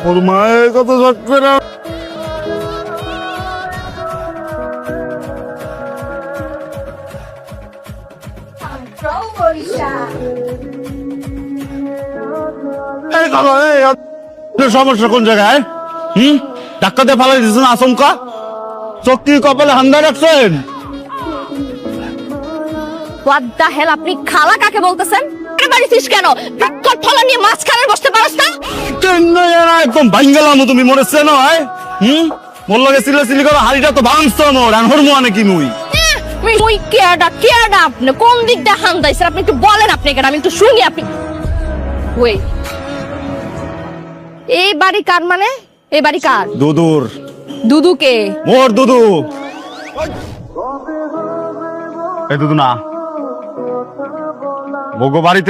ওর মায়ের কত শখ করে সমস্যা কোন জায়গায়? ধাক্কা দিয়ে ফালাই দিচ্ছেন আচমকা, চোখ কি কপালে হান্দা রাখছেন? হোয়াট দ্য হেল, আপনি খালা কাকে বলতেছেন? বাড়িছিস কেন? বিকট ফলা নিয়ে মাঝখানে বসতে পারস না? একদম ভাঙ্গেলাম তুমি মনে চেনো? মোর লগে সিলি করো, হাড়িটা তো ভাঙছ মোর আর হরমো নাকি মুই? মুই কেডা আপনি কোন দিক দিয়ে হান্দাইছেন? আপনি একটু বলেন আপনি কেন, আমি একটু শুনি। আপনি ওই এই বাড়ি কার? মানে এই বাড়ি কার? দুদুর। দুদুকে? মোর দুদু। এই দুদু না, মোগো বাড়িতে